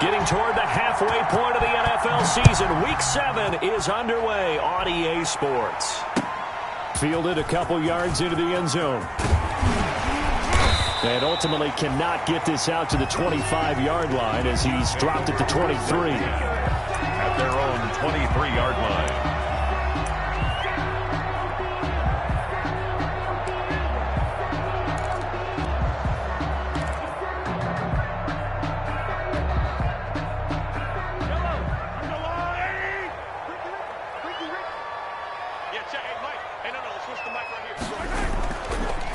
Getting toward the halfway point of the NFL season. Week 7 is underway on EA Sports. Fielded a couple yards into the end zone. And ultimately cannot get this out to the 25-yard line as he's dropped at the 23. At their own 23-yard line.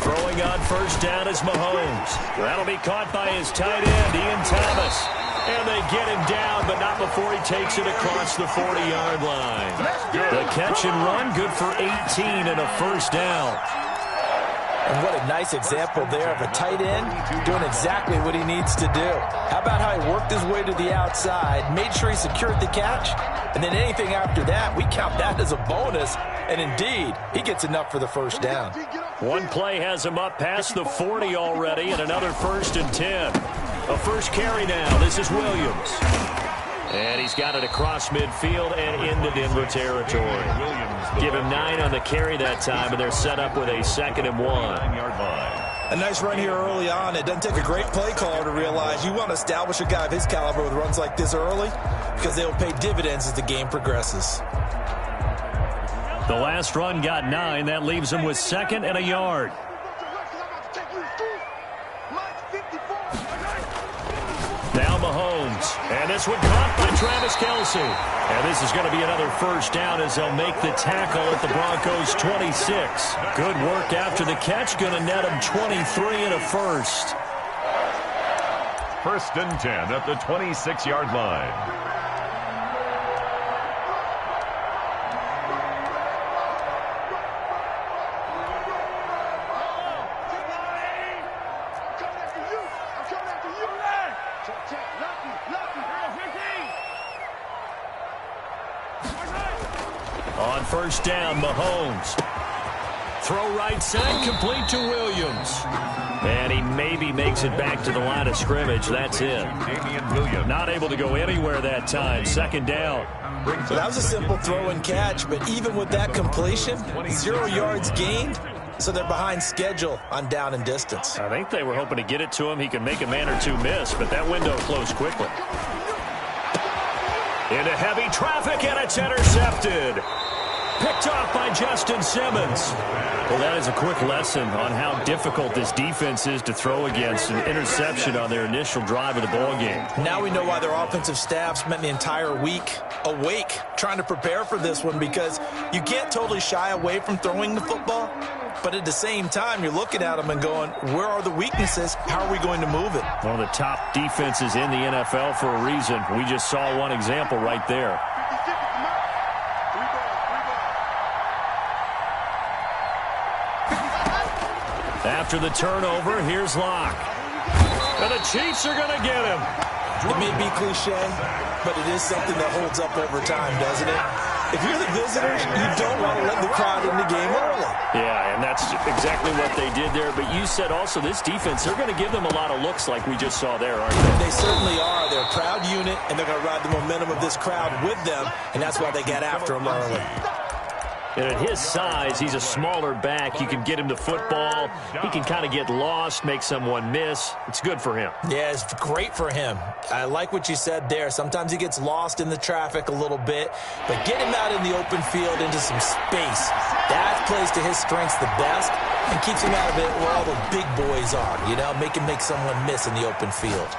Throwing on first down is Mahomes. That'll be caught by his tight end, Ian Thomas. And they get him down, but not before he takes it across the 40-yard line. The catch and run, good for 18 and a first down. And what a nice example there of a tight end doing exactly what he needs to do. How about how he worked his way to the outside, made sure he secured the catch, and then anything after that, we count that as a bonus. And indeed, he gets enough for the first down. One play has him up past the 40 already, and another 1st and 10. A first carry now. This is Williams. And he's got it across midfield and into Denver territory. Give him 9 on the carry that time, and they're set up with a 2nd and 1. A nice run here early on. It doesn't take a great play caller to realize you want to establish a guy of his caliber with runs like this early because they will pay dividends as the game progresses. The last run got 9. That leaves him with 2nd and a yard. Now Mahomes. And this one caught by Travis Kelce. And this is going to be another first down as they'll make the tackle at the Broncos' 26. Good work after the catch. Going to net him 23 and a first. 1st and 10 at the 26-yard line. On first down, Mahomes. Throw right side, complete to Williams. And he maybe makes it back to the line of scrimmage. That's it. Not able to go anywhere that time. 2nd down. So that was a simple throw and catch, but even with that completion, 0 yards gained, so they're behind schedule on down and distance. I think they were hoping to get it to him. He could make a man or two miss, but that window closed quickly. Into heavy traffic, and it's intercepted. Picked off by Justin Simmons. Well, that is a quick lesson on how difficult this defense is to throw against. An interception on their initial drive of the ball game. Now we know why their offensive staff spent the entire week awake trying to prepare for this one, because you can't totally shy away from throwing the football, but at the same time, you're looking at them and going, where are the weaknesses? How are we going to move it? One of the top defenses in the NFL for a reason. We just saw one example right there. After the turnover, here's Locke. And the Chiefs are going to get him. It may be cliche, but it is something that holds up over time, doesn't it? If you're the visitors, you don't want to let the crowd in the game early. Yeah, and that's exactly what they did there. But you said also this defense, they're going to give them a lot of looks like we just saw there, aren't they? They certainly are. They're a proud unit, and they're going to ride the momentum of this crowd with them, and that's why they got after him early. And at his size, he's a smaller back. You can get him to football. He can kind of get lost, make someone miss. It's good for him. Yeah, it's great for him. I like what you said there. Sometimes he gets lost in the traffic a little bit, but get him out in the open field into some space. That plays to his strengths the best and keeps him out of it where all the big boys are, you know, make someone miss in the open field.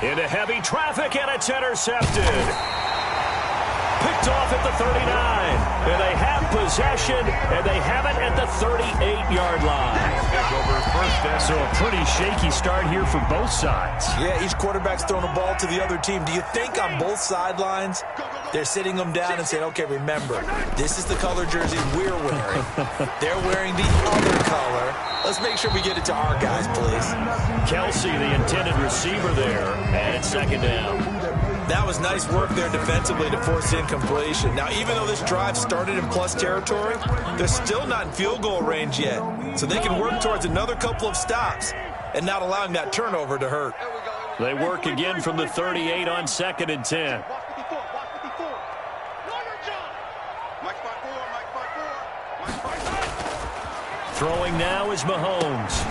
Into heavy traffic, and it's intercepted. Picked off at the 39, and they have possession, and they have it at the 38-yard line. So a pretty shaky start here for both sides. Yeah, each quarterback's throwing a ball to the other team. Do you think on both sidelines they're sitting them down and saying, okay, remember, this is the color jersey we're wearing. They're wearing the other color. Let's make sure we get it to our guys, please. Kelce, the intended receiver there, and it's 2nd down. That was nice work there defensively to force incompletion. Now, even though this drive started in plus territory, they're still not in field goal range yet. So they can work towards another couple of stops and not allowing that turnover to hurt. They work again from the 38 on 2nd and 10. Throwing now is Mahomes.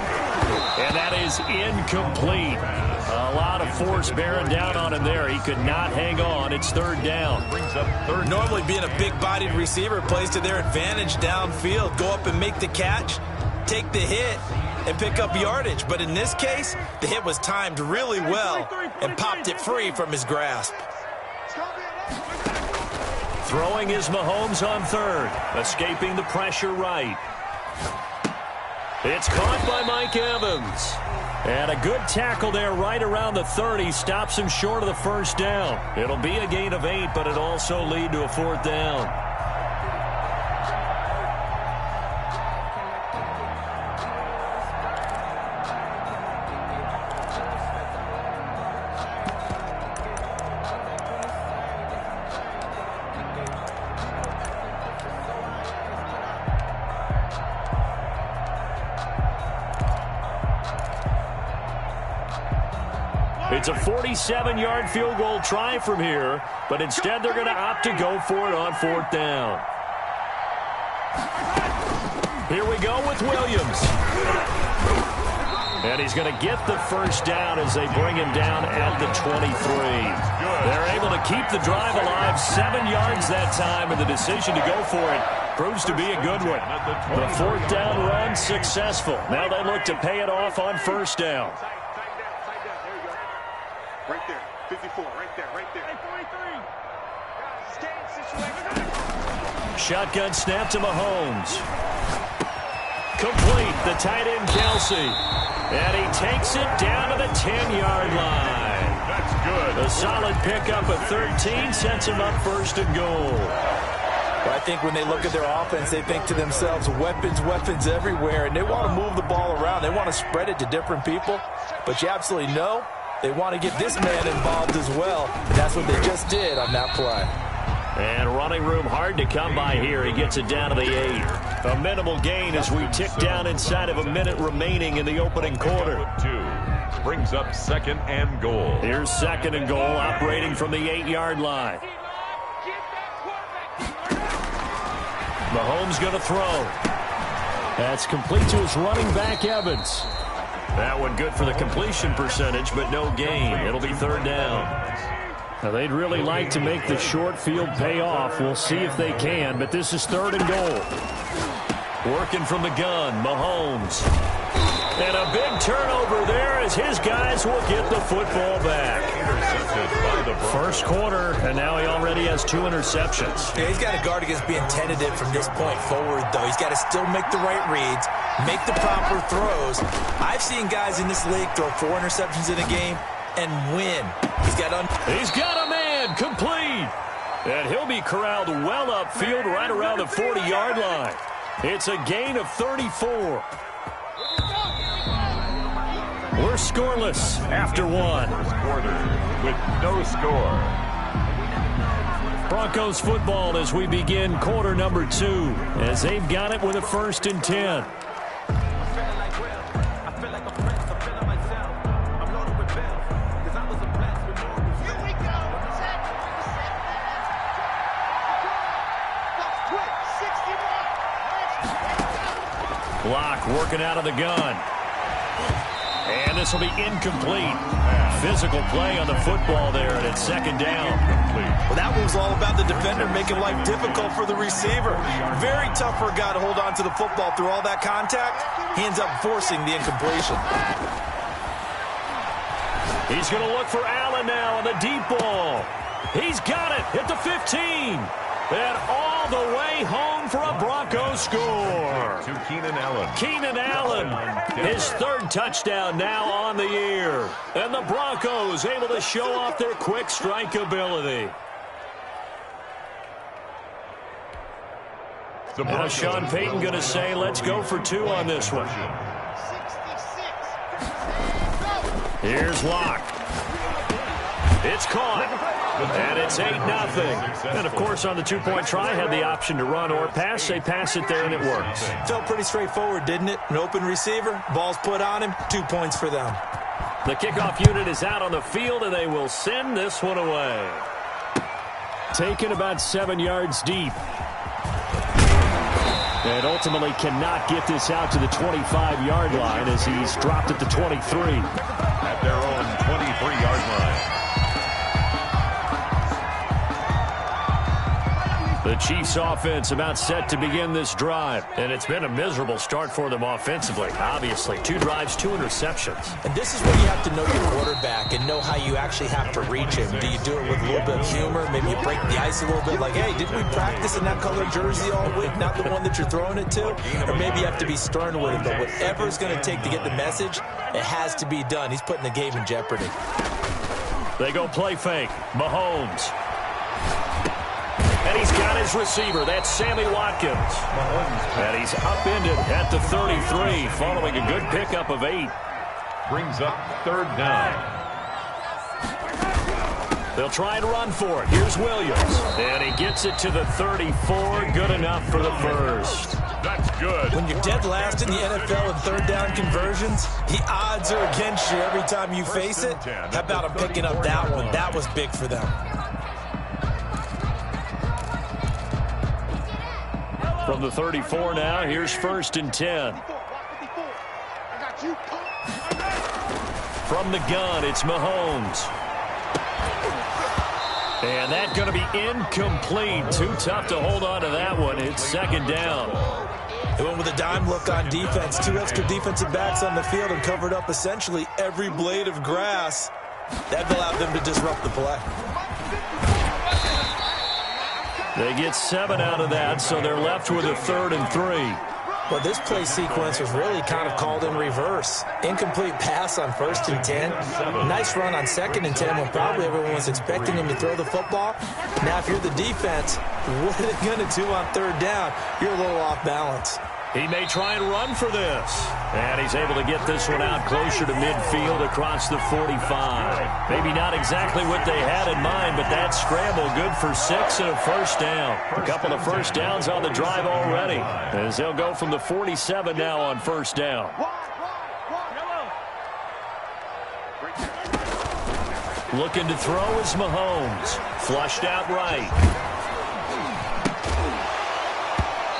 And that is incomplete. A lot of force bearing down on him there. He could not hang on. It's 3rd down. Normally being a big-bodied receiver plays to their advantage downfield. Go up and make the catch, take the hit, and pick up yardage. But in this case, the hit was timed really well and popped it free from his grasp. Throwing is Mahomes on 3rd. Escaping the pressure right. It's caught by Mike Evans. And a good tackle there right around the 30. Stops him short of the 1st down. It'll be a gain of 8, but it'll also lead to a 4th down. It's a 47-yard field goal try from here, but instead they're going to opt to go for it on 4th down. Here we go with Williams. And he's going to get the 1st down as they bring him down at the 23. They're able to keep the drive alive, 7 yards that time, and the decision to go for it proves to be a good one. The 4th down run successful. Now they look to pay it off on 1st down. Right there, 54, right there. Shotgun snap to Mahomes. Complete, the tight end Kelsey. And he takes it down to the 10-yard line. That's good. A solid pickup at 13 sets him up 1st and goal. But I think when they look at their offense, they think to themselves, weapons everywhere, and they want to move the ball around. They want to spread it to different people. But you absolutely know they want to get this man involved as well. And that's what they just did on that play. And running room hard to come by here. He gets it down to the 8. A minimal gain as we tick down inside of a minute remaining in the opening quarter. 2 brings up 2nd and goal. Here's 2nd and goal, operating from the 8-yard line. Mahomes going to throw. That's complete to his running back, Evans. That one good for the completion percentage, but no gain. It'll be 3rd down. Now, they'd really like to make the short field pay off. We'll see if they can, but this is 3rd and goal. Working from the gun, Mahomes. And a big turnover there as his guys will get the football back. First quarter, and now he already has 2 interceptions. Yeah, he's got to guard against being tentative from this point forward, though. He's got to still make the right reads, make the proper throws. I've seen guys in this league throw 4 interceptions in a game and win. He's got a man complete. And he'll be corralled well upfield right around the 40-yard line. It's a gain of 34. We're scoreless after 1. First quarter with no score. Broncos football as we begin quarter number 2, as they've got it with a 1st and 10. Block working out of the gun. And this will be incomplete. Physical play on the football there, and it's 2nd down. Well, that was all about the defender making life difficult for the receiver. Very tough for a guy to hold on to the football through all that contact. He ends up forcing the incompletion. He's going to look for Allen now on the deep ball. He's got it at the 15. And all the way home for a Broncos score. To Keenan Allen. Keenan Allen, his 3rd touchdown now on the year. And the Broncos able to show off their quick strike ability. Now Sean Payton going to say, let's go for 2 on this one. Here's Locke. It's caught. And it's 8-0. And, of course, on the 2-point try, had the option to run or pass. They pass it there, and it works. Felt pretty straightforward, didn't it? An open receiver, ball's put on him, 2 points for them. The kickoff unit is out on the field, and they will send this one away. Taken about 7 yards deep. And ultimately cannot get this out to the 25-yard line as he's dropped at the 23. At their own 23-yard line. The Chiefs offense about set to begin this drive. And it's been a miserable start for them offensively. Obviously, 2 drives, 2 interceptions. And this is where you have to know your quarterback and know how you actually have to reach him. Do you do it with a little bit of humor? Maybe you break the ice a little bit like, hey, didn't we practice in that color jersey all week? Not the one that you're throwing it to? Or maybe you have to be stern with him. But whatever it's going to take to get the message, it has to be done. He's putting the game in jeopardy. They go play fake. Mahomes. And he's got his receiver. That's Sammy Watkins. And he's upended at the 33 following a good pickup of 8. Brings up 3rd down. They'll try and run for it. Here's Williams. And he gets it to the 34. Good enough for the first. That's good. When you're dead last in the NFL in 3rd down conversions, the odds are against you every time you face it. How about him picking up that one? That was big for them. From the 34 now, here's 1st and 10. From the gun, it's Mahomes. And that's going to be incomplete. Too tough to hold on to that one. It's 2nd down. They went with a dime look on defense. 2 extra defensive backs on the field and covered up essentially every blade of grass. That allowed them to disrupt the play. They get 7 out of that, so they're left with a 3rd and 3. Well, this play sequence was really kind of called in reverse. Incomplete pass on 1st and 10. Nice run on 2nd and 10 when probably everyone was expecting him to throw the football. Now, if you're the defense, what are they going to do on 3rd down? You're a little off balance. He may try and run for this. And he's able to get this one out closer to midfield across the 45. Maybe not exactly what they had in mind, but that scramble good for 6 and a 1st down. A couple of 1st downs on the drive already, as they'll go from the 47 now on 1st down. Looking to throw is Mahomes. Flushed out right.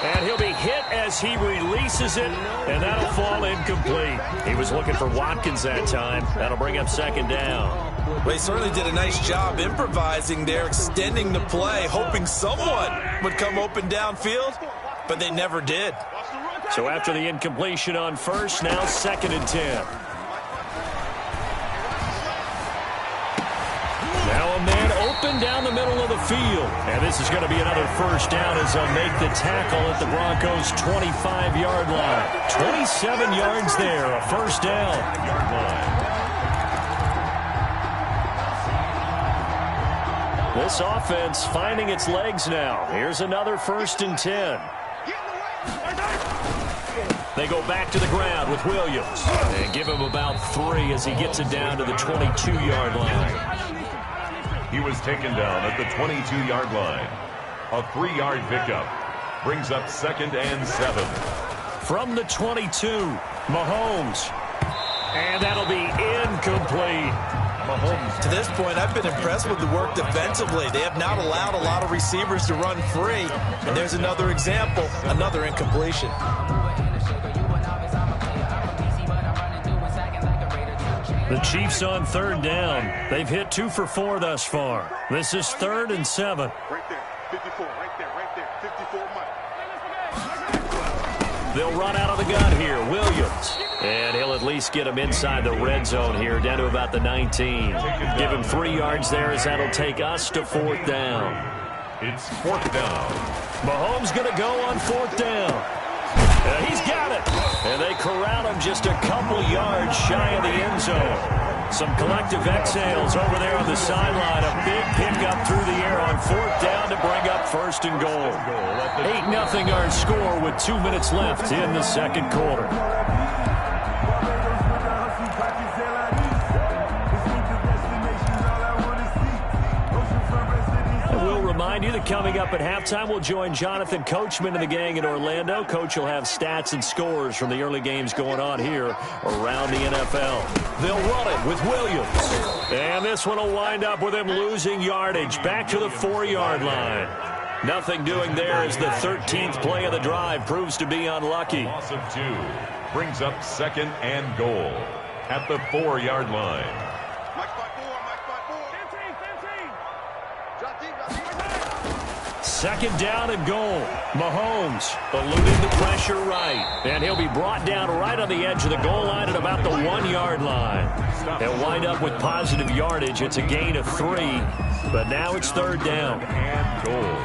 And he'll be hit as he releases it, and that'll fall incomplete. He was looking for Watkins that time. That'll bring up 2nd down. Well, he certainly did a nice job improvising there, extending the play, hoping someone would come open downfield, but they never did. So after the incompletion on 1st, now 2nd and 10. Now a man open down the middle of the field. And this is going to be another 1st down as they'll make the tackle at the Broncos' 25-yard line. 27 yards there, a 1st down. This offense finding its legs now. Here's another 1st and 10. They go back to the ground with Williams. And give him about 3 as he gets it down to the 22-yard line. He was taken down at the 22-yard line. A 3-yard pickup brings up 2nd and 7. From the 22, Mahomes. And that'll be incomplete. Mahomes. To this point, I've been impressed with the work defensively. They have not allowed a lot of receivers to run free. And there's another example, another incompletion. The Chiefs on 3rd down. They've hit 2 for 4 thus far. This is 3rd and 7. Right there, 54, right there, 54 Mike. They'll run out of the gun here. Williams. And he'll at least get him inside the red zone here, down to about the 19. Give him 3 yards there as that'll take us to 4th down. It's 4th down. Mahomes going to go on 4th down. He's got it. And they corral him just a couple yards shy of the end zone. Some collective exhales over there on the sideline. A big pickup through the air on 4th down to bring up 1st and goal. 8-0 our score with 2 minutes left in the 2nd quarter. remind you that coming up at halftime, we'll join Jonathan Coachman and the gang in Orlando. Coach will have stats and scores from the early games going on here around the NFL. They'll run it with Williams. And this one will wind up with him losing yardage back to the 4-yard line. Nothing doing there as the 13th play of the drive proves to be unlucky. Loss of 2 brings up 2nd and goal at the 4-yard line. Second down and goal. Mahomes eluding the pressure right. And he'll be brought down right on the edge of the goal line at about the 1-yard line. They'll wind up with positive yardage. It's a gain of 3. But now it's 3rd down. And goal.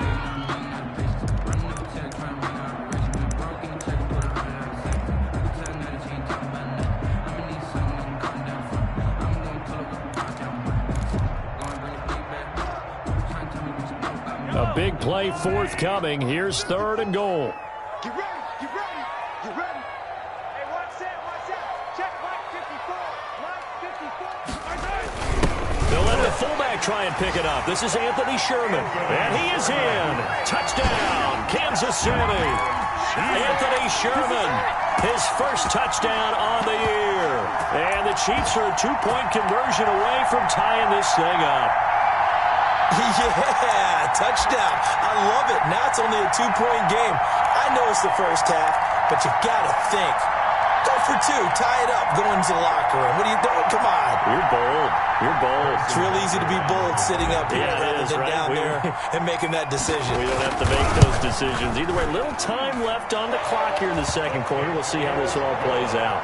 A big play forthcoming. Here's 3rd and goal. Get ready, get ready, get ready. Hey, one set. Check Mike 54. They'll let the fullback try and pick it up. This is Anthony Sherman. And he is in. Touchdown, Kansas City. Anthony Sherman, his first touchdown on the year. And the Chiefs are a 2-point conversion away from tying this thing up. Yeah, touchdown. I love it. Now it's only a 2-point game. I know it's the first half, but you got to think. Go for 2. Tie it up. Go into the locker room. What are you doing? Come on. You're bold. You're bold. It's real easy to be bold sitting up here rather than down there and making that decision. We don't have to make those decisions. Either way, little time left on the clock here in the second quarter. We'll see how this all plays out.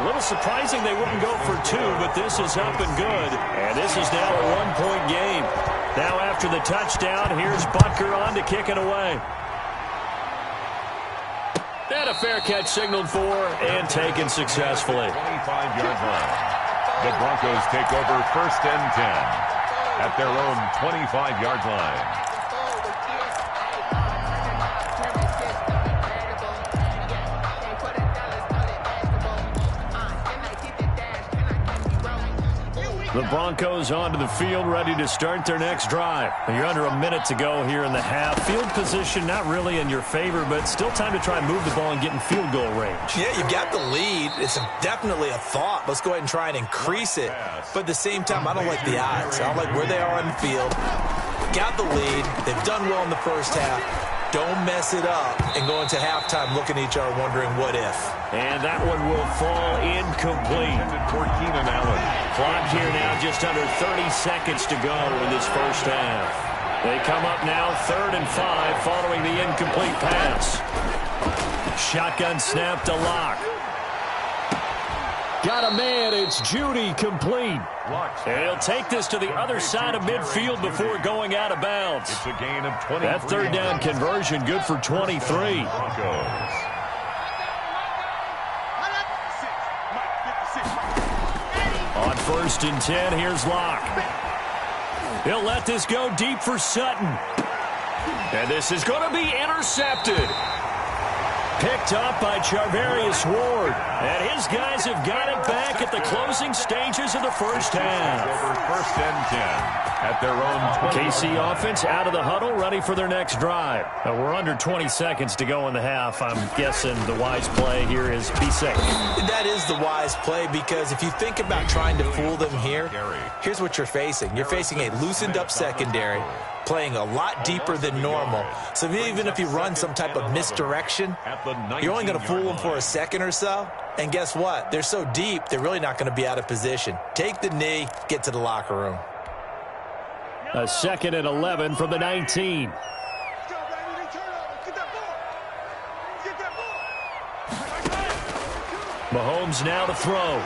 A little surprising they wouldn't go for 2, but this is up and good. And this is now a 1-point game. Now after the touchdown, here's Butker on to kick it away. And a fair catch signaled for and taken successfully. 25-yard line. The Broncos take over 1st and 10 at their own 25-yard line. The Broncos onto the field, ready to start their next drive. You're under a minute to go here in the half. Field position not really in your favor, but still time to try and move the ball and get in field goal range. Yeah, you got the lead. It's definitely a thought. Let's go ahead and try and increase it. But at the same time, I don't like the odds. I don't like where they are on the field. Got the lead. They've done well in the first half. Don't mess it up and go into halftime looking at each other wondering what if. And that one will fall incomplete. For Keenan Allen. Clock here now just under 30 seconds to go in this first half. They come up now 3rd and 5 following the incomplete pass. Shotgun snap to Locke. Got a man. It's Judy complete. And he'll take this to the other side of midfield before going out of bounds. It's a gain of 23. That 3rd down conversion good for 23. Broncos. On 1st and 10, here's Locke. He'll let this go deep for Sutton. And this is going to be intercepted. Picked up by Charvarius Ward. And his guys have got it back at the closing stages of the first half. Over 1st and 10 at their own 20. KC offense out of the huddle, ready for their next drive. We're under 20 seconds to go in the half. I'm guessing the wise play here is be safe. That is the wise play because if you think about trying to fool them here, here's what you're facing. You're facing a loosened up secondary, playing a lot deeper than normal. So even if you run some type of misdirection, you're only going to fool them for a second or so. And guess what? They're so deep, they're really not going to be out of position. Take the knee, get to the locker room. A 2nd and 11 from the 19. Mahomes now to throw.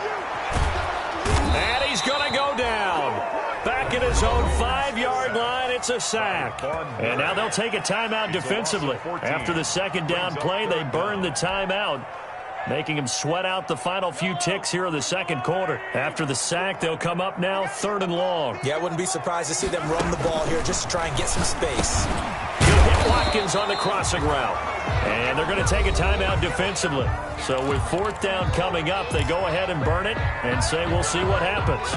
And he's going to go down. Back at his own 5-yard line, it's a sack. And now they'll take a timeout defensively. After the 2nd down play, they burn the timeout, making him sweat out the final few ticks here in the second quarter. After the sack, they'll come up now 3rd and long. Yeah, I wouldn't be surprised to see them run the ball here just to try and get some space. He'll hit Watkins on the crossing route. And they're going to take a timeout defensively. So with 4th down coming up, they go ahead and burn it and say we'll see what happens.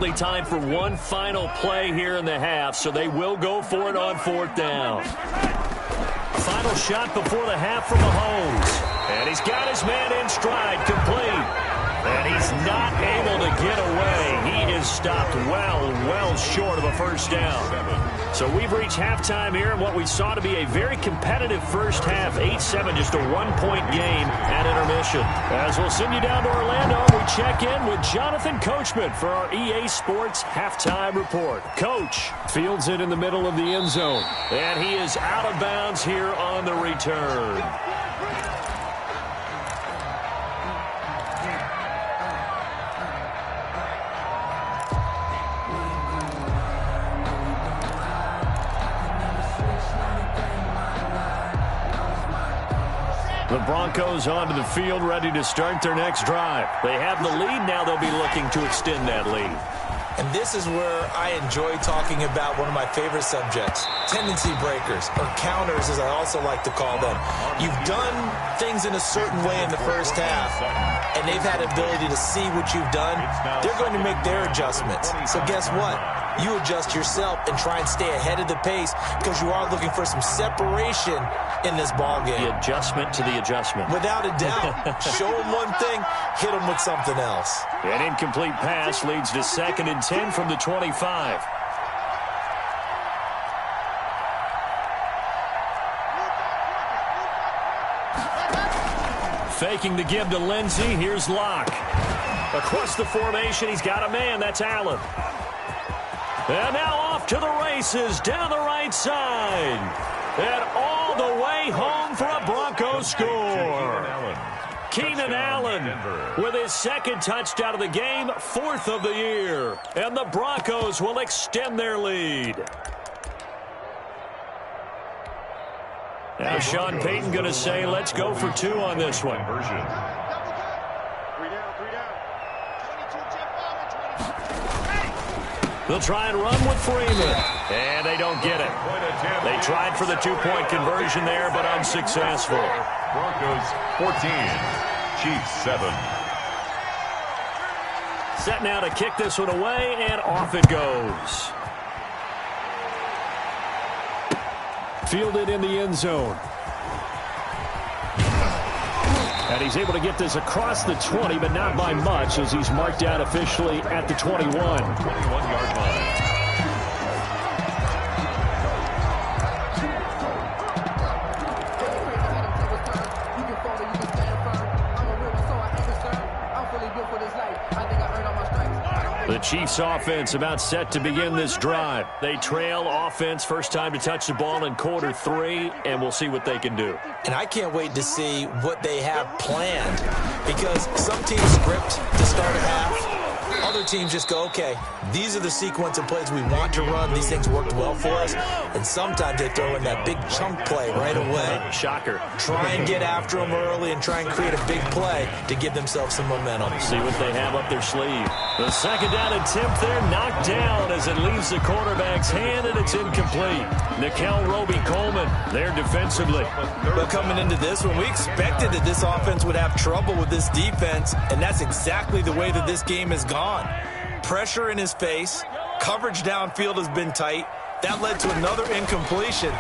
certainly time for one final play here in the half, so they will go for it on 4th down. Final shot before the half from Mahomes. And he's got his man in stride, complete. And he's not able to get away. He is stopped well short of a first down. So we've reached halftime here in what we saw to be a very competitive first half. 8-7, just a one-point game at intermission. As we'll send you down to Orlando, we check in with Jonathan Coachman for our EA Sports Halftime Report. Coach fields it in the middle of the end zone. And he is out of bounds here on the return. The Broncos onto the field, ready to start their next drive. They have the lead. Now they'll be looking to extend that lead. And this is where I enjoy talking about one of my favorite subjects, tendency breakers, or counters as I also like to call them. You've done things in a certain way in the first half, and they've had the ability to see what you've done. They're going to make their adjustments. So guess what? You adjust yourself and try and stay ahead of the pace because you are looking for some separation in this ballgame. The adjustment to the adjustment. Without a doubt. Show them one thing, hit them with something else. An incomplete pass leads to 2nd and 10 from the 25. Faking the give to Lindsey. Here's Locke. Across the formation, he's got a man. That's Allen. And now off to the races down the right side. And all the way home for a Broncos score. Keenan Allen with his 2nd touchdown of the game, 4th of the year. And the Broncos will extend their lead. Now Sean Payton going to say, let's go for 2 on this one. They'll try and run with Freeman. And they don't get it. They tried for the 2-point conversion there, but unsuccessful. Broncos 14, Chiefs 7. Set now to kick this one away, and off it goes. Fielded in the end zone. And he's able to get this across the 20, but not by much, as he's marked out officially at the 21. 21-yard line. The Chiefs offense about set to begin this drive. They trail offense, first time to touch the ball in quarter 3, and we'll see what they can do. And I can't wait to see what they have planned, because some teams script to start a half. Other teams just go, okay, these are the sequence of plays we want to run. These things worked well for us. And sometimes they throw in that big chunk play right away. Shocker. Try and get after them early and try and create a big play to give themselves some momentum. See what they have up their sleeve. The 2nd down attempt there knocked down as it leaves the quarterback's hand, and it's incomplete. Nikel Roby-Coleman there defensively. But coming into this one, we expected that this offense would have trouble with this defense, and that's exactly the way that this game has gone. Pressure in his face. Coverage downfield has been tight. That led to another incompletion.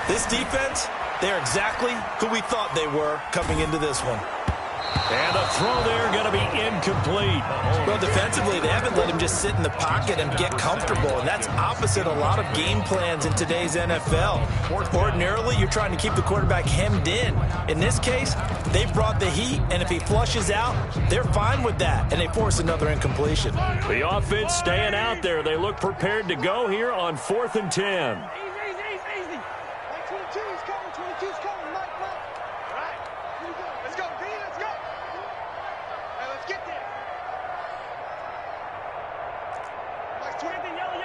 This defense, they're exactly who we thought they were coming into this one. And the throw there going to be incomplete. Well, defensively, they haven't let him just sit in the pocket and get comfortable, and that's opposite a lot of game plans in today's NFL. Ordinarily, you're trying to keep the quarterback hemmed in. In this case, they brought the heat, and if he flushes out, they're fine with that, and they force another incompletion. The offense staying out there. They look prepared to go here on 4th and 10. Easy. 22's coming. 22's coming. Mike. All right. Here we go. Let's go, B. Let's go. Hey, let's get there. Mike, 20. Yellow.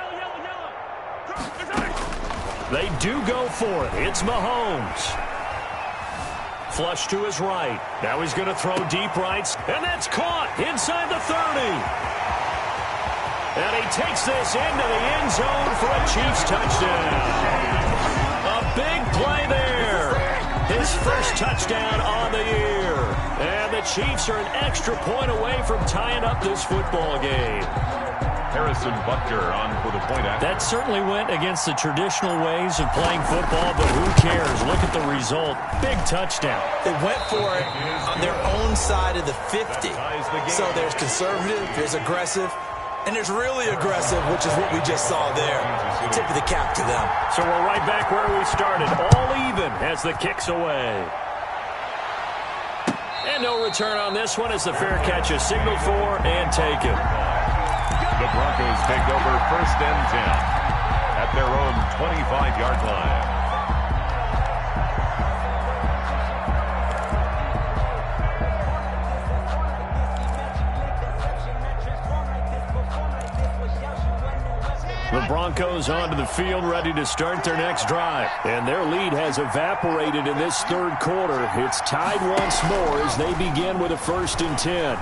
They do go for it. It's Mahomes. Flush to his right. Now he's going to throw deep rights, and that's caught inside the 30. And he takes this into the end zone for a Chiefs touchdown. A big play there. His first touchdown on the year. And the Chiefs are an extra point away from tying up this football game. Harrison Butker on for the point after. That certainly went against the traditional ways of playing football, but who cares? Look at the result. Big touchdown. They went for it on their own side of the 50. So there's conservative, there's aggressive, and there's really aggressive, which is what we just saw there. Tip of the cap to them. So we're right back where we started, all even as the kick's away. And no return on this one as the fair catch is signaled for and taken. The Broncos take over 1st and 10 at their own 25-yard line. The Broncos onto the field, ready to start their next drive. And their lead has evaporated in this third quarter. It's tied once more as they begin with a 1st and 10.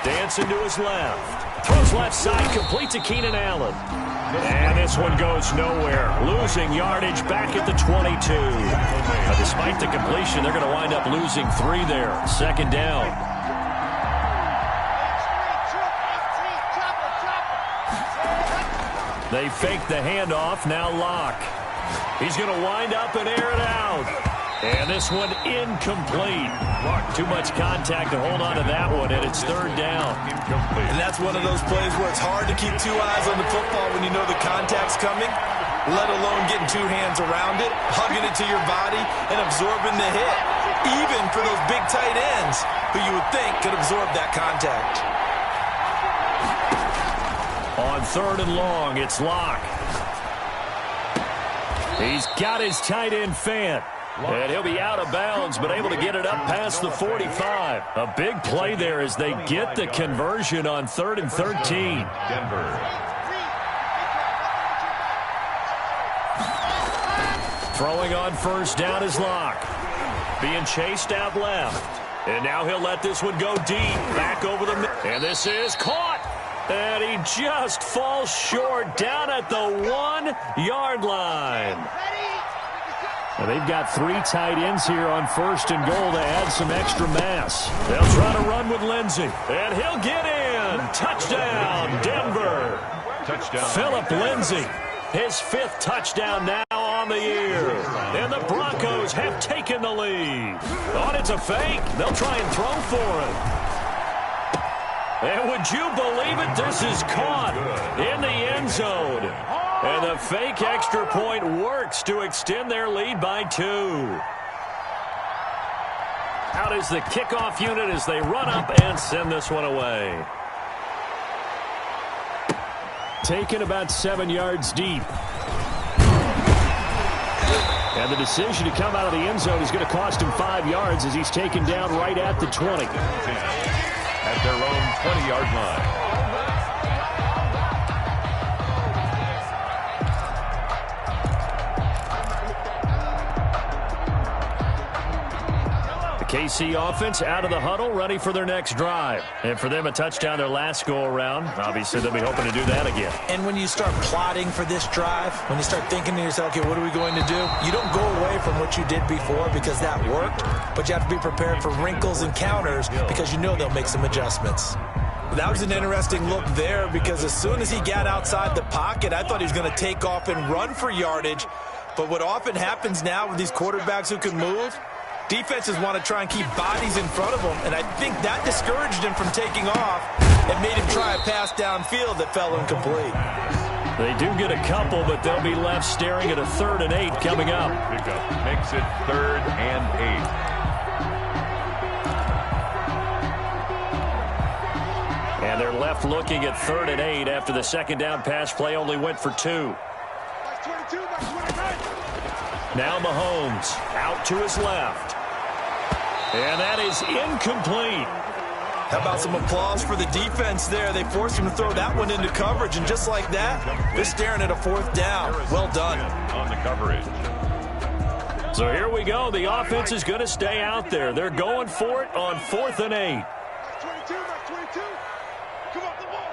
Dancing to his left. Throws left side, complete to Keenan Allen. And this one goes nowhere. Losing yardage back at the 22. But despite the completion, they're going to wind up losing 3 there. 2nd down. They fake the handoff, now Locke. He's going to wind up and air it out. And this one incomplete. Too much contact to hold on to that one, and it's 3rd down. And that's one of those plays where it's hard to keep 2 eyes on the football when you know the contact's coming, let alone getting 2 hands around it, hugging it to your body, and absorbing the hit. Even for those big tight ends who you would think could absorb that contact. On 3rd and long, it's Locke. He's got his tight end Fant. And he'll be out of bounds, but able to get it up past the 45. A big play there as they get the conversion on 3rd and 13. Denver. Throwing on 1st down is Locke. Being chased out left. And now he'll let this one go deep. Back over the middle. And this is caught. And he just falls short down at the 1-yard line. Well, they've got 3 tight ends here on 1st and goal to add some extra mass. They'll try to run with Lindsey. And he'll get in. Touchdown, Denver. Touchdown. Phillip Lindsey. His 5th touchdown now on the year. And the Broncos have taken the lead. Thought it's a fake. They'll try and throw for it. And would you believe it? This is caught in the end zone. And the fake extra point works to extend their lead by 2. Out is the kickoff unit as they run up and send this one away. Taken about 7 yards deep. And the decision to come out of the end zone is going to cost him 5 yards as he's taken down right at the 20. At their own 20-yard line. KC offense out of the huddle, ready for their next drive. And for them, a touchdown their last go-around. Obviously, they'll be hoping to do that again. And when you start plotting for this drive, when you start thinking to yourself, okay, what are we going to do? You don't go away from what you did before because that worked, but you have to be prepared for wrinkles and counters because you know they'll make some adjustments. That was an interesting look there because as soon as he got outside the pocket, I thought he was going to take off and run for yardage. But what often happens now with these quarterbacks who can move, defenses want to try and keep bodies in front of them, and I think that discouraged him from taking off and made him try a pass downfield that fell incomplete. They do get a couple, but they'll be left staring at a 3rd and 8 coming up. Pickup makes it 3rd and 8. And they're left looking at 3rd and 8 after the 2nd down pass play only went for 2. Now Mahomes out to his left. And that is incomplete. How about some applause for the defense there? They forced him to throw that one into coverage, and just like that, they're staring at a 4th down. Well done. On the coverage. So here we go. The offense is going to stay out there. They're going for it on 4th and 8. 22, Mike 22. Come up the ball.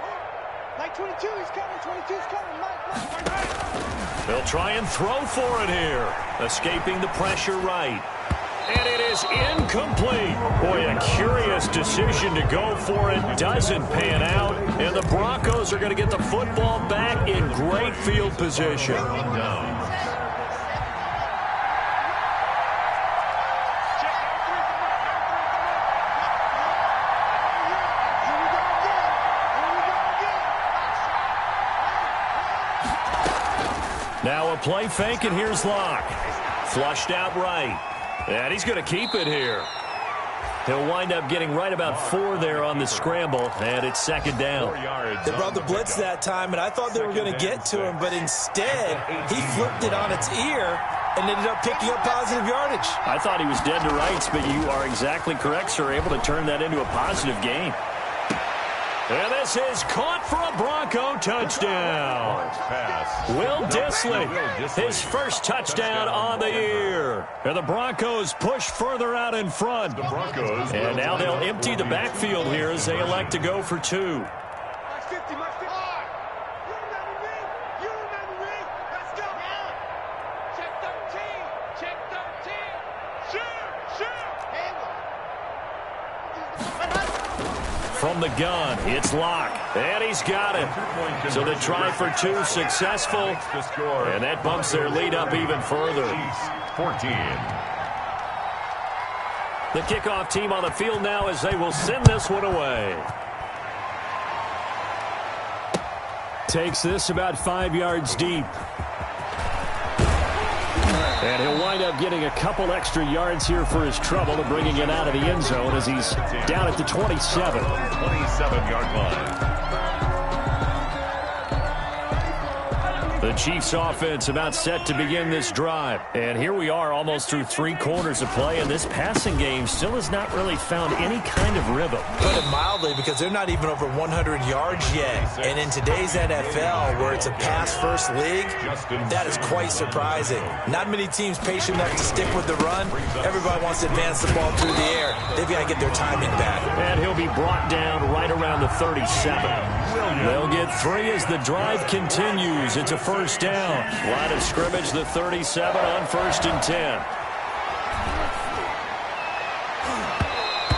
Mike 22, he's coming. 22's coming. Mike. They'll try and throw for it here. Escaping the pressure right. And it is incomplete. Boy, a curious decision to go for it. Doesn't pan out. And the Broncos are going to get the football back in great field position. Now a play fake, and here's Locke. Flushed out right. And he's going to keep it here. He'll wind up getting right about 4 there on the scramble, and it's second down. They brought the blitz that time, and I thought they were going to get to him, but instead he flipped it on its ear and ended up picking up positive yardage. I thought he was dead to rights, but you are exactly correct, sir. Able to turn that into a positive gain. And this is caught for a Bronco touchdown. Will Dissly, his first touchdown on the year. And the Broncos push further out in front. And now they'll empty the backfield here as they elect to go for 2. From the gun, it's Locke, and he's got it. So the try for 2 successful, and that bumps their lead up even further. 14. The kickoff team on the field now as they will send this one away. Takes this about 5 yards deep. And he'll wind up getting a couple extra yards here for his trouble and bringing it out of the end zone as he's down at the 27. 27-yard line. The Chiefs offense about set to begin this drive. And here we are almost through 3 quarters of play, and this passing game still has not really found any kind of rhythm. Put it mildly, because they're not even over 100 yards yet. And in today's NFL, where it's a pass-first league, that is quite surprising. Not many teams patient enough to stick with the run. Everybody wants to advance the ball through the air. They've got to get their timing back. And he'll be brought down right around the 37. They'll get 3 as the drive continues. It's a first down. Line of scrimmage, the 37 on 1st and 10.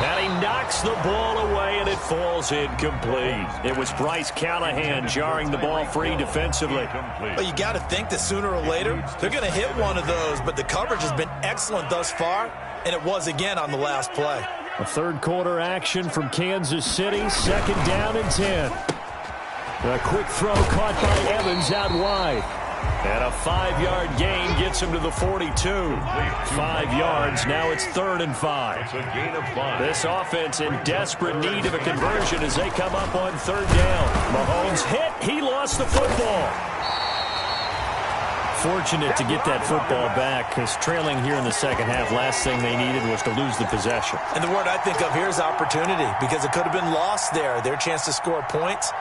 And he knocks the ball away, and it falls incomplete. It was Bryce Callahan jarring the ball free defensively. Well, you got to think that sooner or later they're going to hit one of those, but the coverage has been excellent thus far, and it was again on the last play. A third quarter action from Kansas City, 2nd down and 10. A quick throw caught by Evans out wide. And a 5-yard gain gets him to the 42. 5 yards, now it's 3rd and 5. It's a gain of 5. This offense in desperate need of a conversion as they come up on 3rd down. Mahomes hit, he lost the football. Fortunate to get that football back, because trailing here in the second half, last thing they needed was to lose the possession. And the word I think of here is opportunity, because it could have been lost there. Their chance to score points.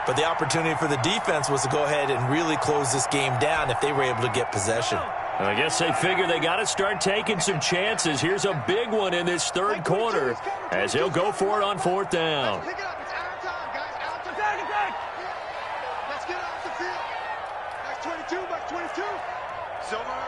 But the opportunity for the defense was to go ahead and really close this game down if they were able to get possession. I guess they figure they got to start taking some chances. Here's a big one in this 3rd quarter as he'll go for it on 4th down. Pick it up. It's our time, guys. Our time. Let's get off the field. Back 22, back 22. Silver.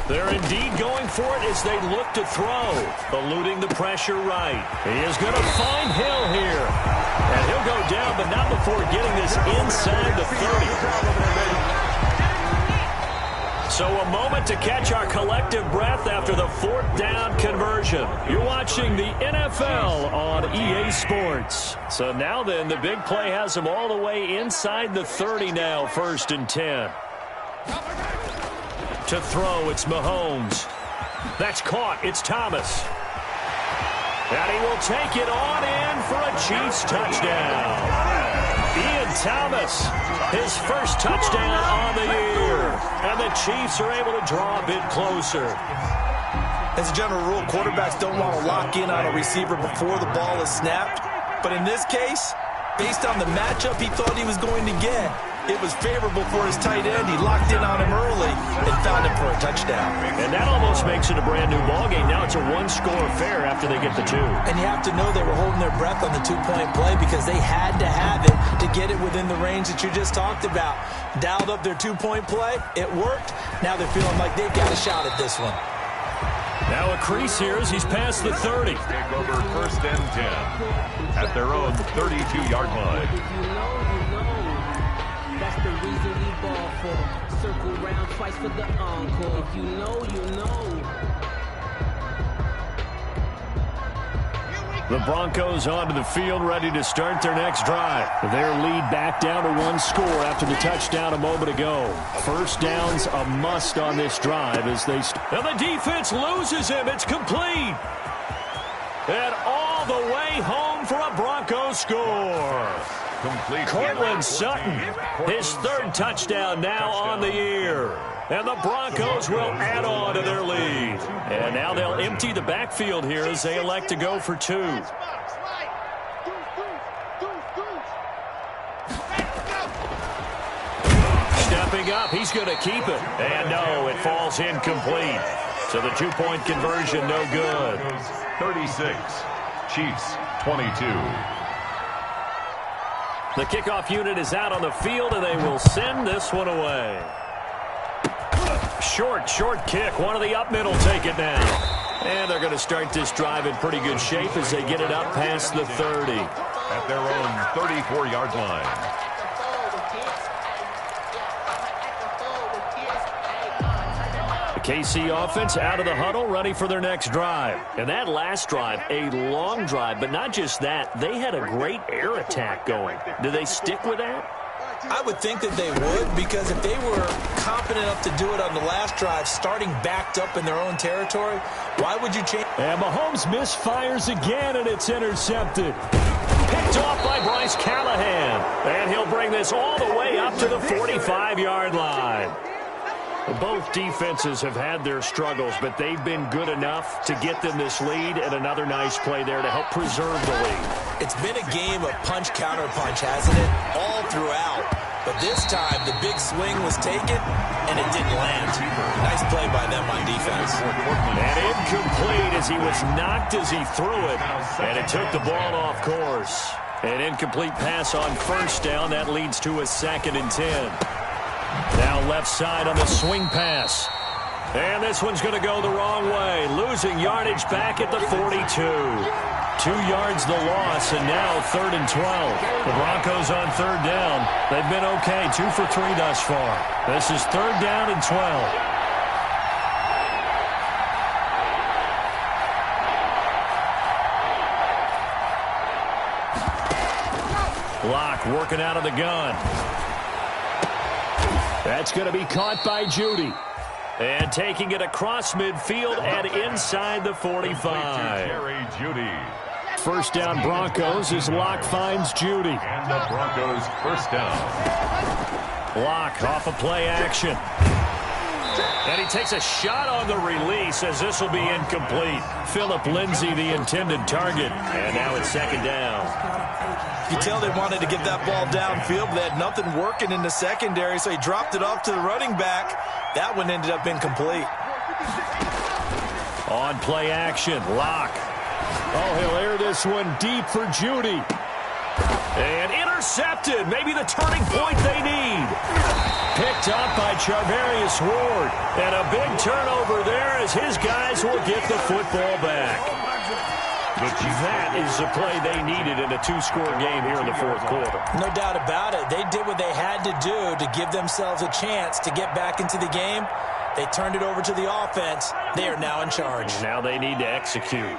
They're indeed going for it as they look to throw. Eluding the pressure right. He is going to find Hill here. And he'll go down, but not before getting this inside the 30. So a moment to catch our collective breath after the 4th down conversion. You're watching the NFL on EA Sports. So now then, the big play has them all the way inside the 30 now, 1st and 10. To throw, it's Mahomes. That's caught. It's Thomas. And he will take it on in for a Chiefs touchdown. Ian Thomas, his first touchdown on the year. And the Chiefs are able to draw a bit closer. As a general rule, quarterbacks don't want to lock in on a receiver before the ball is snapped. But in this case, based on the matchup he thought he was going to get, It was favorable for his tight end. He locked in on him early and found him for a touchdown. And that almost makes it a brand-new ballgame. Now it's a one-score affair after they get the two. And you have to know they were holding their breath on the two-point play because they had to have it to get it within the range that you just talked about. Dialed up their two-point play. It worked. Now they're feeling like they've got a shot at this one. Now a crease here as he's past the 30. Take over 1st and 10 at their own 32-yard line. That's the reason we ball for. Circle round twice for the encore. If you know, you know. The Broncos onto the field, ready to start their next drive. Their lead back down to one score after the touchdown a moment ago. First down's a must on this drive as they... And the defense loses him. It's complete. And all the way home for a Broncos score. Complete. Cortland Sutton, his 3rd touchdown now on the year. And the Broncos will add on to their lead. And now they'll empty the backfield here as they elect to go for 2. Stepping up, he's going to keep it. And no, it falls incomplete. So the 2-point conversion no good. 36, Chiefs 22. The kickoff unit is out on the field, and they will send this one away. Short kick. One of the up middle take it now. And they're going to start this drive in pretty good shape as they get it up past the 30. At their own 34-yard line. The KC offense out of the huddle, ready for their next drive. And that last drive, a long drive, but not just that. They had a great air attack going. Do they stick with that? I would think that they would, because if they were confident enough to do it on the last drive, starting backed up in their own territory, why would you change? And Mahomes misfires again, and it's intercepted. Picked off by Bryce Callahan. And he'll bring this all the way up to the 45-yard line. Both defenses have had their struggles, but they've been good enough to get them this lead, and another nice play there to help preserve the lead. It's been a game of punch-counter-punch, hasn't it? All throughout. But this time, the big swing was taken, and it didn't land. Nice play by them on defense. And incomplete as he was knocked as he threw it, and it took the ball off course. An incomplete pass on 1st down. That leads to a 2nd and 10. Now left side on the swing pass. And this one's going to go the wrong way. Losing yardage back at the 42. 2 yards the loss, and now 3rd and 12. The Broncos on 3rd down. They've been okay, 2 for 3 thus far. This is 3rd down and 12. Locke working out of the gun. That's going to be caught by Judy. And taking it across midfield and inside the 45. Judy. 1st down Broncos as Locke finds Judy. And the Broncos 1st down. Locke off a play action. And he takes a shot on the release as this will be incomplete. Phillip Lindsay the intended target. And now it's 2nd down. You tell they wanted to get that ball downfield, but they had nothing working in the secondary, so he dropped it off to the running back. That one ended up incomplete. On play action, Locke. Oh, he'll air this one deep for Judy. And intercepted. Maybe the turning point they need. Picked up by Charvarius Ward. And a big turnover there as his guys will get the football back. That is the play they needed in a 2-score game here in the 4th quarter. No doubt about it. They did what they had to do to give themselves a chance to get back into the game. They turned it over to the offense. They are now in charge. Now they need to execute.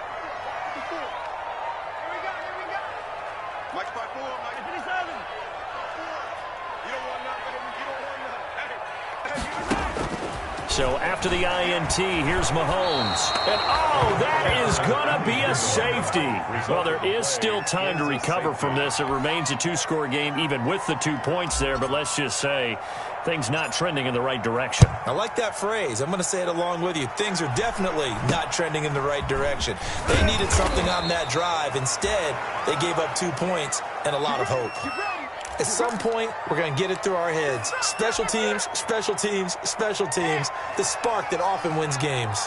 So after the INT, here's Mahomes. And, oh, that is going to be a safety. Well, there is still time to recover from this. It remains a 2-score game, even with the 2 points there. But let's just say things not trending in the right direction. I like that phrase. I'm going to say it along with you. Things are definitely not trending in the right direction. They needed something on that drive. Instead, they gave up 2 points and a lot of hope. At some point, we're going to get it through our heads. Special teams, special teams, special teams. The spark that often wins games.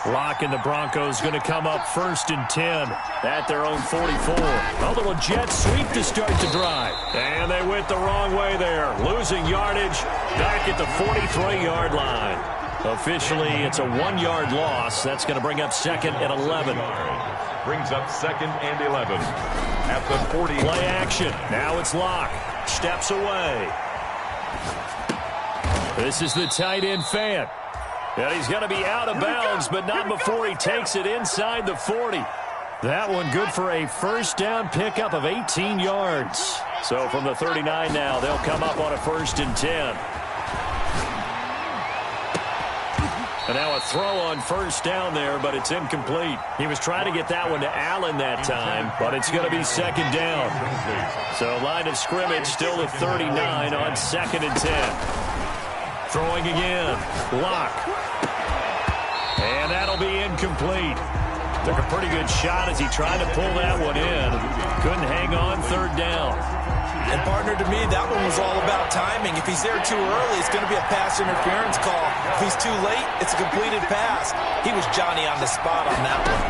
Locke and the Broncos going to come up 1st and 10 at their own 44. A little jet sweep to start the drive. And they went the wrong way there. Losing yardage back at the 43-yard line. Officially, it's a 1-yard loss. That's going to bring up 2nd and 11. Brings up 2nd and 11 at the 40. Play action. Now it's Locke. Steps away. This is the tight end fan. And he's going to be out of bounds, but not before he takes it inside the 40. That one good for a first down pickup of 18 yards. So from the 39 now, they'll come up on a 1st and 10. And now a throw on 1st down there, but it's incomplete. He was trying to get that one to Allen that time, but it's going to be 2nd down. So line of scrimmage still at 39 on 2nd and 10. Throwing again. Locke. And that'll be incomplete. Took a pretty good shot as he tried to pull that one in. Couldn't hang on 3rd down. And, partner, to me, that one was all about timing. If he's there too early, it's going to be a pass interference call. If he's too late, it's a completed pass. He was Johnny on the spot on that one.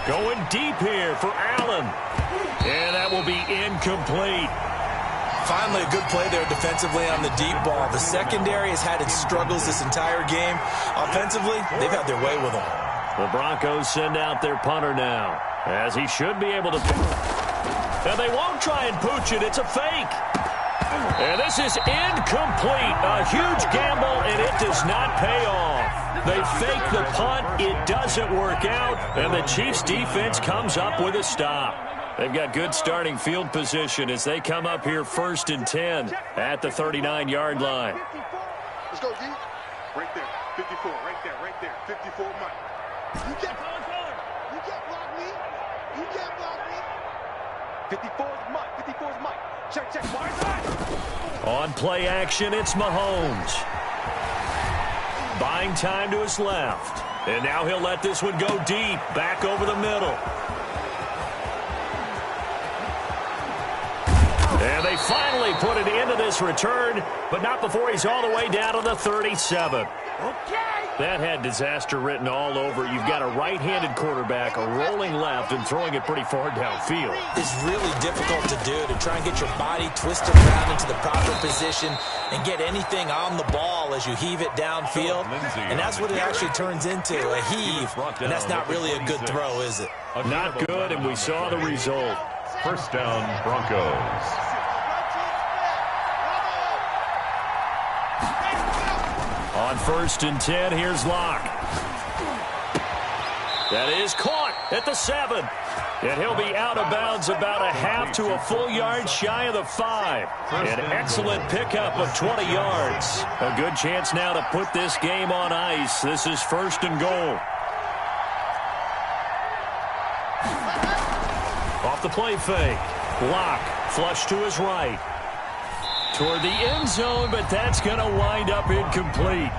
Going deep here for Allen. And that will be incomplete. Finally, a good play there defensively on the deep ball. The secondary has had its struggles this entire game. Offensively, they've had their way with them. The Broncos send out their punter now, as he should be able to. And they won't try and pooch it. It's a fake. And this is incomplete. A huge gamble, and it does not pay off. They fake the punt. It doesn't work out, and the Chiefs' defense comes up with a stop. They've got good starting field position as they come up here 1st and 10 at the 39-yard line. Let's go, D. Right there. 54. Right there. Right there. 54, Mike. You can't block me. You can't block me. 54 is Mike. 54 is Mike. Check, check. Far side. On play action, it's Mahomes. Buying time to his left. And now he'll let this one go deep, back over the middle. And they finally put it into this return, but not before he's all the way down to the 37. Okay. That had disaster written all over. You've got a right-handed quarterback, a rolling left, and throwing it pretty far downfield. It's really difficult to do, to try and get your body twisted around into the proper position and get anything on the ball as you heave it downfield. And that's what it actually turns into, a heave. And that's not really a good throw, is it? Not good, and we saw the result. 1st down, Broncos. On 1st and 10, here's Locke. That is caught at the 7. And he'll be out of bounds about a half to a full yard shy of the 5. An excellent pickup of 20 yards. A good chance now to put this game on ice. This is 1st and goal. Off the play fake. Locke flush to his right. Toward the end zone, but that's going to wind up incomplete.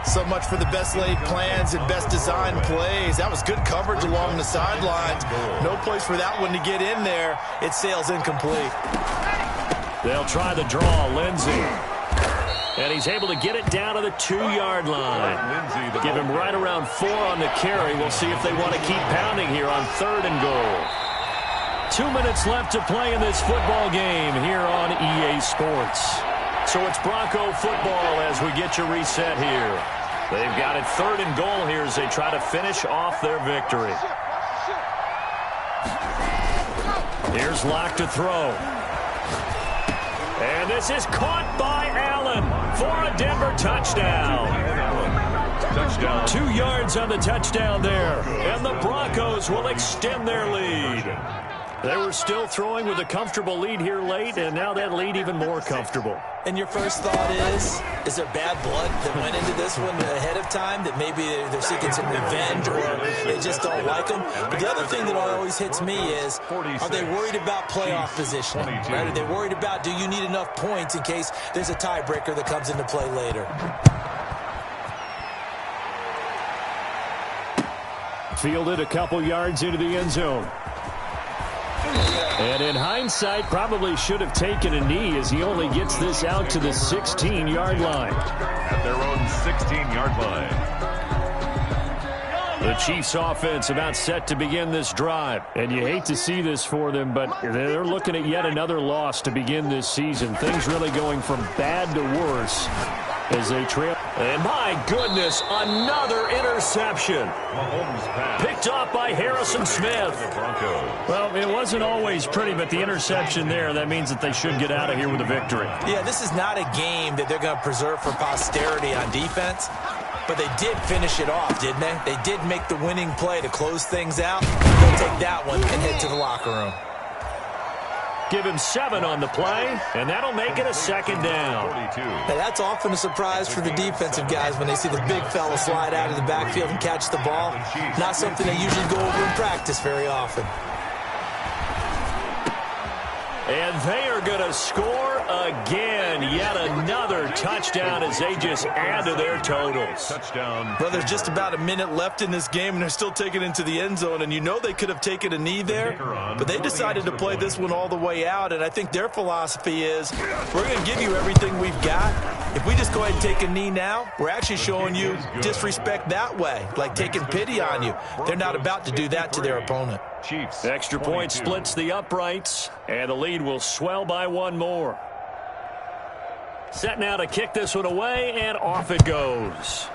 So much for the best laid plans and best designed plays. That was good coverage along the sidelines. No place for that one to get in there. It sails incomplete. They'll try the draw, Lindsey. And he's able to get it down to the 2-yard line. Give him right around 4 on the carry. We'll see if they want to keep pounding here on 3rd and goal. 2 minutes left to play in this football game here on EA Sports. So it's Bronco football as we get you reset here. They've got it 3rd and goal here as they try to finish off their victory. Here's Locke to throw. And this is caught by Allen for a Denver touchdown. Touchdown. 2 yards on the touchdown there. And the Broncos will extend their lead. They were still throwing with a comfortable lead here late, and now that lead even more comfortable. And your first thought is there bad blood that went into this one ahead of time, that maybe they're seeking some revenge or they just don't like them? But the other thing that always hits me is, are they worried about playoff position? Right? Are they worried about, do you need enough points in case there's a tiebreaker that comes into play later? Fielded a couple yards into the end zone. And in hindsight, probably should have taken a knee as he only gets this out to the 16-yard line. At their own 16-yard line. The Chiefs offense about set to begin this drive. And you hate to see this for them, but they're looking at yet another loss to begin this season. Things really going from bad to worse as they trail. And my goodness, another interception. Picked off by Harrison Smith. Well, it wasn't always pretty, but the interception there, that means that they should get out of here with a victory. Yeah, this is not a game that they're going to preserve for posterity on defense. But they did finish it off, didn't they? They did make the winning play to close things out. They'll take that one and head to the locker room. Give him 7 on the play, and that'll make it a second down. Now, that's often a surprise for the defensive guys when they see the big fella slide out of the backfield and catch the ball. Not something they usually go over in practice very often. And they are going to score again. Yet another touchdown as they just add to their totals. Touchdown. Well, there's just about a minute left in this game, and they're still taking it into the end zone. And you know they could have taken a knee there, but they decided to play this one all the way out. And I think their philosophy is, we're going to give you everything we've got. If we just go ahead and take a knee now, we're actually showing you disrespect that way, like taking pity on you. They're not about to do that to their opponent. Chiefs. Extra point splits the uprights, and the lead will swell by 1 more. Set now to kick this one away, and off it goes.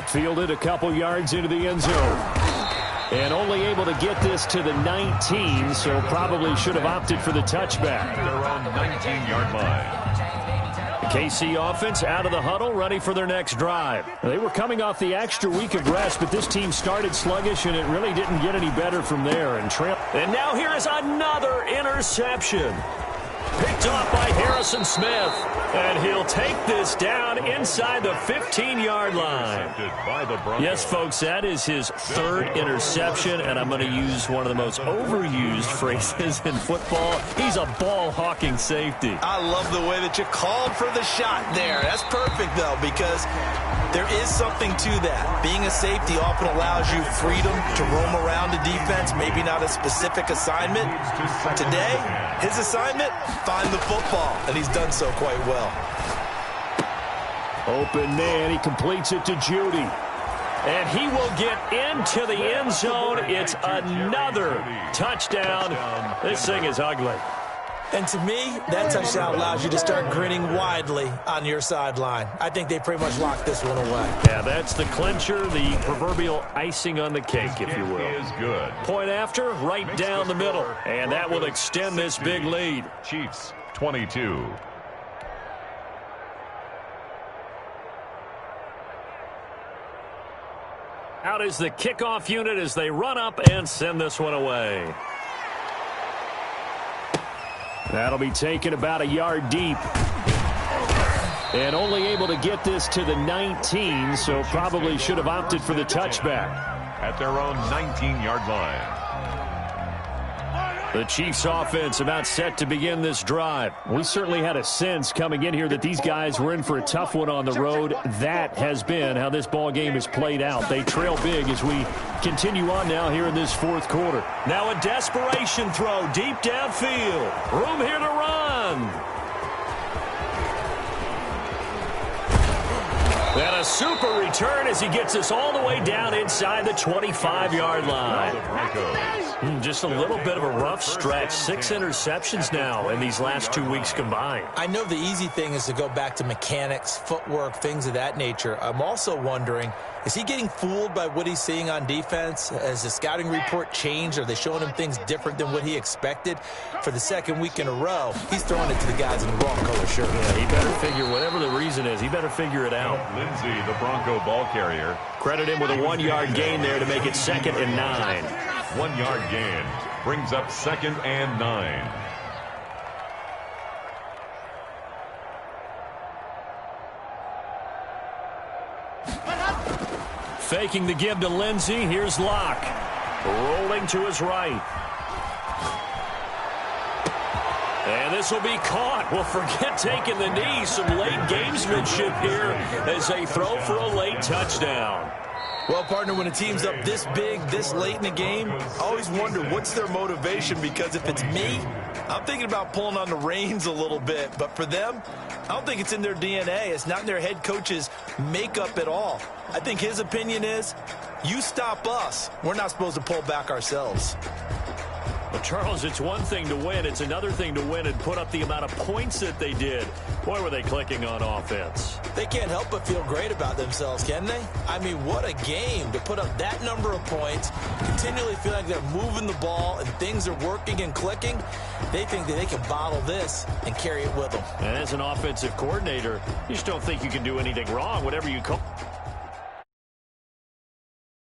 Fielded a couple yards into the end zone. And only able to get this to the 19, so probably should have opted for the touchback. They're on 19-yard line. The KC offense out of the huddle, ready for their next drive. They were coming off the extra week of rest, but this team started sluggish, and it really didn't get any better from there. And now here is another interception. Picked off by Harrison Smith. And he'll take this down inside the 15-yard line. Yes, folks, that is his 3rd interception, and I'm going to use one of the most overused phrases in football. He's a ball-hawking safety. I love the way that you called for the shot there. That's perfect, though, because there is something to that. Being a safety often allows you freedom to roam around the defense, maybe not a specific assignment. Today, his assignment, find the football, and he's done so quite well. Open man, he completes it to Judy. And he will get into the end zone. It's another touchdown. This thing is ugly. And to me, that touchdown allows you to start grinning widely on your sideline. I think they pretty much locked this one away. Yeah, that's the clincher, the proverbial icing on the cake, if you will. Is good. Point after, right down the middle. And that will extend this big lead. Chiefs, 22. Out is the kickoff unit as they run up and send this one away. That'll be taken about a yard deep. And only able to get this to the 19, so probably should have opted for the touchback. At their own 19-yard line. The Chiefs offense about set to begin this drive. We certainly had a sense coming in here that these guys were in for a tough one on the road. That has been how this ball game has played out. They trail big as we continue on now here in this 4th quarter. Now a desperation throw deep downfield. Room here to run. And a super return as he gets us all the way down inside the 25-yard line. Just a little bit of a rough stretch. 6 interceptions now in these last 2 weeks combined. I know the easy thing is to go back to mechanics, footwork, things of that nature. I'm also wondering, is he getting fooled by what he's seeing on defense? Has the scouting report changed? Are they showing him things different than what he expected? For the 2nd week in a row, he's throwing it to the guys in the wrong color shirt. Yeah, he better figure, whatever the reason is, he better figure it out. Lindsey, the Bronco ball carrier. Credit him with a 1-yard gain there to make it 2nd and 9. 1-yard gain brings up 2nd and 9. Faking the give to Lindsey. Here's Locke. Rolling to his right. And this will be caught. Well, forget taking the knee. Some late gamesmanship here as they throw for a late touchdown. Well, partner, when a team's up this big, this late in the game, I always wonder what's their motivation, because if it's me, I'm thinking about pulling on the reins a little bit. But for them, I don't think it's in their DNA. It's not in their head coach's makeup at all. I think his opinion is, you stop us, we're not supposed to pull back ourselves. Well, Charles, it's one thing to win. It's another thing to win and put up the amount of points that they did. Boy, were they clicking on offense. They can't help but feel great about themselves, can they? I mean, what a game to put up that number of points, continually feel like they're moving the ball and things are working and clicking. They think that they can bottle this and carry it with them. And as an offensive coordinator, you just don't think you can do anything wrong, whatever you call.